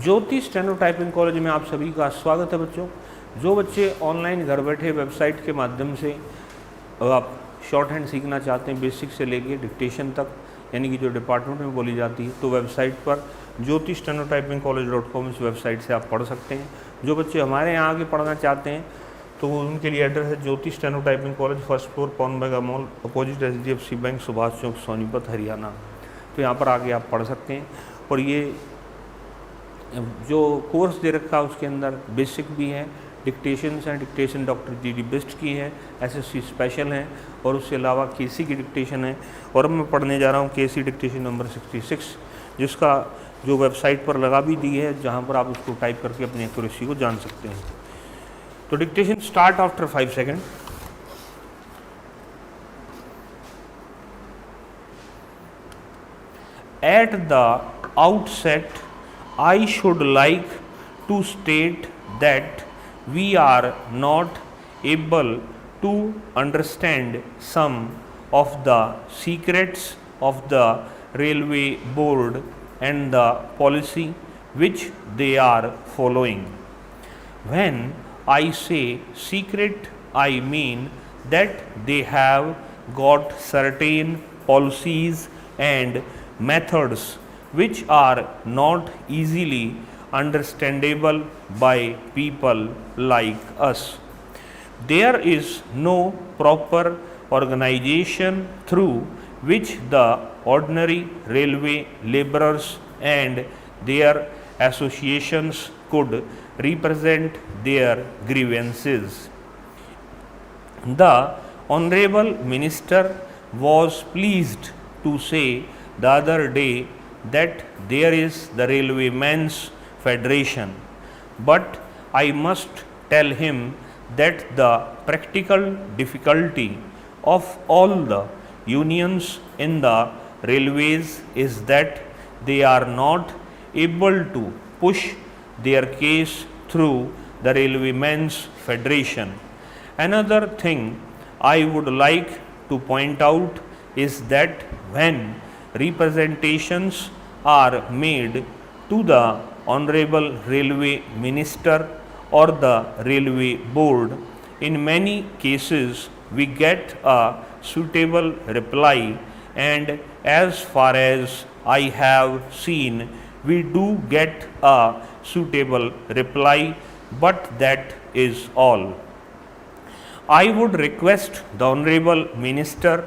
ज्योति steno typing college में आप सभी का स्वागत है बच्चों। जो बच्चे ऑनलाइन घर बैठे वेबसाइट के माध्यम से आप शॉर्ट हैंड सीखना चाहते हैं, बेसिक से लेके डिक्टेशन तक, यानी कि जो डिपार्टमेंट में बोली जाती है, तो वेबसाइट पर ज्योति स्टेनो टाइपिंग कॉलेज.com इस वेबसाइट से आप पढ़ सकते हैं। जो बच्चे हमारे यहाँ आगे पढ़ना चाहते हैं तो उनके लिए एड्रेस है Jyoti steno typing college, first floor, पॉन mega mall, opposite HDFC bank, Subhash Chowk, Sonipat, Haryana. तो यहाँ पर आके आप पढ़ सकते हैं। और ये जो कोर्स दे रखा है उसके अंदर बेसिक भी है, डिक्टेशंस हैं, डिक्टेशन डॉक्टर जी बेस्ट की है, SSC स्पेशल हैं, और उसके अलावा KC की डिक्टेशन है। और अब मैं पढ़ने जा रहा हूँ KC डिक्टेशन नंबर 66, जिसका जो वेबसाइट पर लगा भी दी है, जहाँ पर आप उसको टाइप करके अपनी एक्यूरेसी को जान सकते हैं। तो dictation start after 5 second. At the outset, I should like to state that we are not able to understand some of the secrets of the railway board and the policy which they are following. When I say secret, I mean that they have got certain policies and methods which are not easily understandable by people like us. There is no proper organization through which the ordinary railway laborers and their associations could represent their grievances. The Honorable Minister was pleased to say the other day that there is the Railwaymen's Federation, but I must tell him that the practical difficulty of all the unions in the railways is that they are not able to push their case through the Railwaymen's Federation. Another thing I would like to point out is that when representations are made to the Honorable Railway Minister or the Railway Board, in many cases we get a suitable reply, and as far as I have seen, we do get a suitable reply, but that is all. I would request the Honorable Minister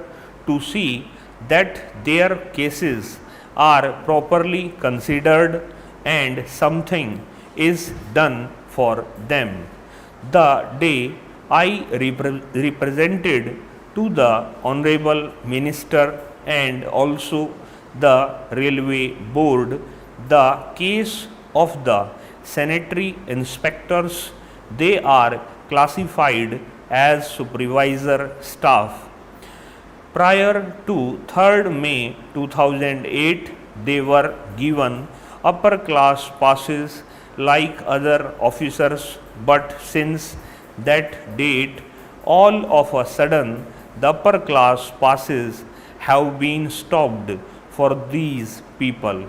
to see that their cases are properly considered and something is done for them. The day I represented to the Honorable Minister and also the Railway Board the case of the sanitary inspectors. They are classified as supervisor staff. Prior to 3rd May 2008, they were given upper class passes like other officers, but since that date, all of a sudden, the upper class passes have been stopped for these people.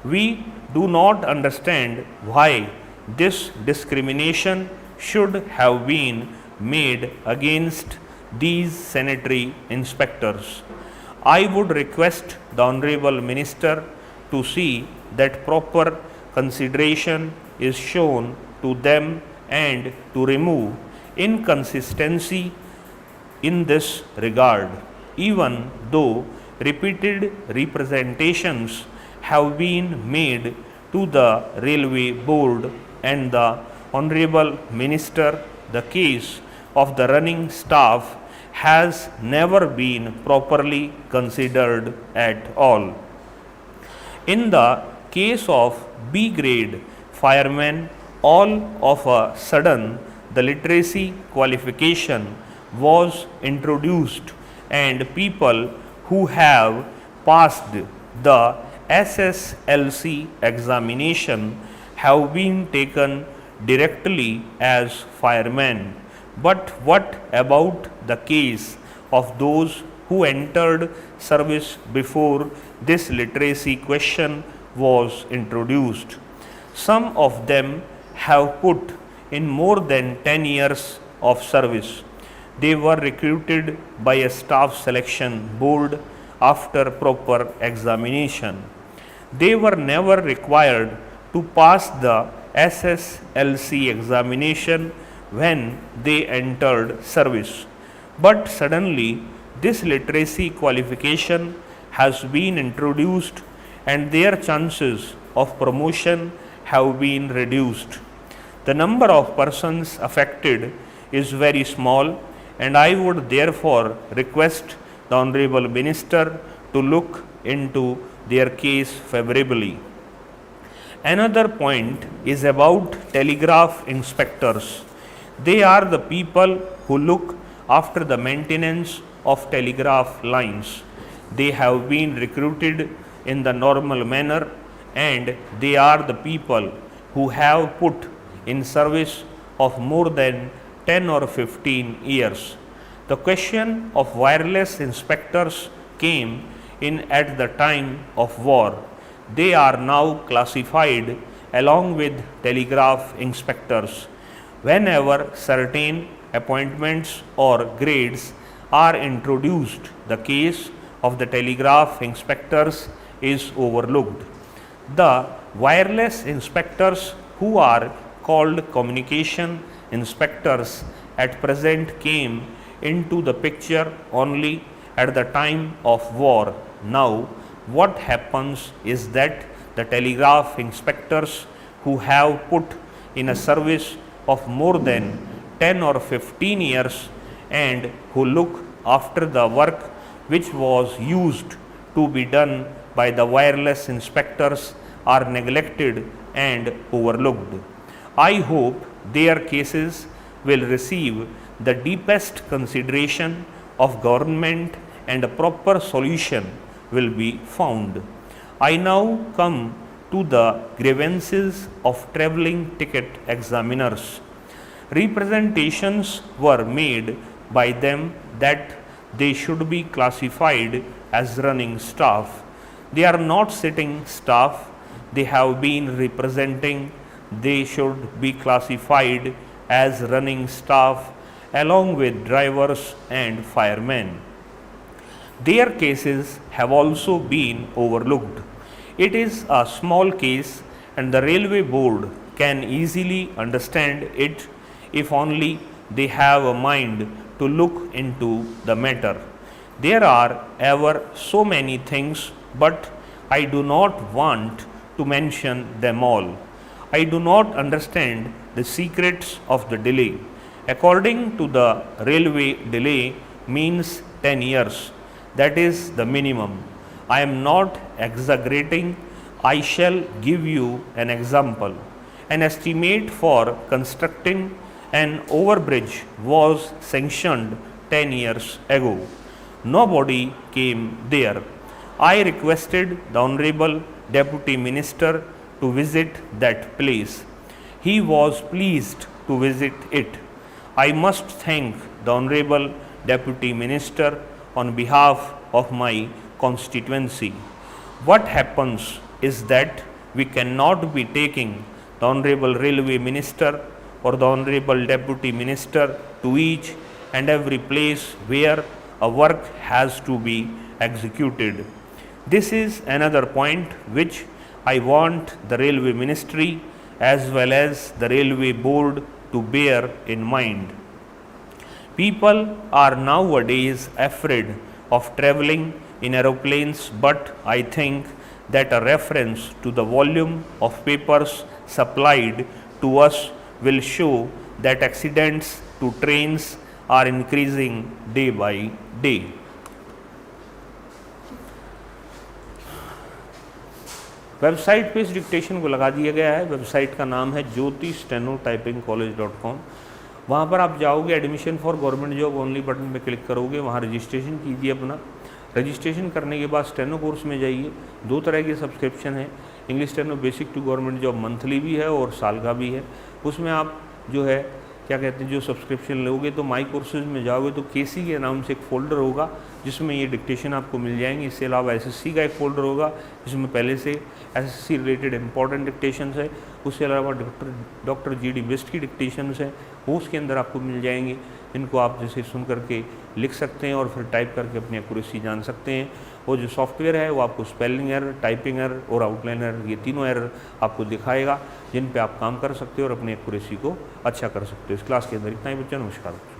We do not understand why this discrimination should have been made against these sanitary inspectors. I would request the Honorable Minister to see that proper consideration is shown to them and to remove inconsistency in this regard. Even though repeated representations have been made to the Railway Board and the Honorable Minister, the case of the running staff has never been properly considered at all. In the case of B grade firemen, all of a sudden the literacy qualification was introduced and people who have passed the SSLC examination have been taken directly as firemen. But what about the case of those who entered service before this literacy question was introduced? Some of them have put in more than 10 years of service. They were recruited by a staff selection board after proper examination. They were never required to pass the SSLC examination when they entered service. But suddenly, this literacy qualification has been introduced and their chances of promotion have been reduced. The number of persons affected is very small, and I would therefore request the Honorable Minister to look into their case favorably. Another point is about telegraph inspectors. They are the people who look after the maintenance of telegraph lines. They have been recruited in the normal manner, and they are the people who have put in service of more than 10 or 15 years. The question of wireless inspectors came in at the time of war. They are now classified along with telegraph inspectors. Whenever certain appointments or grades are introduced, the case of the telegraph inspectors is overlooked. The wireless inspectors, who are called communication inspectors, at present came into the picture only at the time of war. Now, what happens is that the telegraph inspectors who have put in a service of more than 10 or 15 years and who look after the work which was used to be done by the wireless inspectors are neglected and overlooked. I hope their cases will receive the deepest consideration of government and a proper solution will be found. I now come to the grievances of travelling ticket examiners. Representations were made by them that they should be classified as running staff. They are not sitting staff, they have been representing. They should be classified as running staff along with drivers and firemen. Their cases have also been overlooked. It is a small case and the railway board can easily understand it if only they have a mind to look into the matter. There are ever so many things, but I do not want to mention them all. I do not understand the secrets of the delay. According to the railway, delay means 10 years. That is the minimum. I am not exaggerating. I shall give you an example. An estimate for constructing an overbridge was sanctioned 10 years ago. Nobody came there. I requested the Honorable Deputy Minister to visit that place. He was pleased to visit it. I must thank the Honorable Deputy Minister on behalf of my constituency. What happens is that we cannot be taking the Honorable Railway Minister or the Honorable Deputy Minister to each and every place where a work has to be executed. This is another point which I want the Railway Ministry as well as the Railway Board to bear in mind. People are nowadays afraid of travelling in aeroplanes, but I think that a reference to the volume of papers supplied to us will show that accidents to trains are increasing day by day. Website पे इस dictation को लगा दिया गया है। Website का नाम है ज्योति स्टेनो टाइपिंग कॉलेज.com। वहाँ पर आप जाओगे, admission for government job only button पे क्लिक करोगे, वहाँ रजिस्ट्रेशन कीजिए अपना। रजिस्ट्रेशन करने के बाद स्टेनो कोर्स में जाइए। 2 तरह के सब्सक्रिप्शन है, English steno basic to government job monthly भी है और साल का भी है। उसमें आप जो है क्या कहते हैं, जो सब्सक्रिप्शन लोगे तो माई कोर्सेज में जाओगे तो केसी के नाम से एक फ़ोल्डर होगा जिसमें ये डिक्टेशन आपको मिल जाएंगे। इसके अलावा एसएससी का एक फ़ोल्डर होगा जिसमें पहले से एसएससी रिलेटेड इंपॉर्टेंट डिक्टेशंस है। उसके अलावा डॉक्टर जीडी बेस्ट की डिक्टेशंस है, वो उसके अंदर आपको मिल जाएंगे। इनको आप जैसे सुन करके लिख सकते हैं और फिर टाइप करके अपनी एक्यूरेसी जान सकते हैं। और जो सॉफ्टवेयर है वो आपको स्पेलिंग एरर, टाइपिंग एरर और आउटलाइन एरर, ये तीनों एरर आपको दिखाएगा जिन पे आप काम कर सकते हो और अपनी एक्यूरेसी को अच्छा कर सकते हो। इस क्लास के अंदर इतना ही बच्चों, नमस्कार।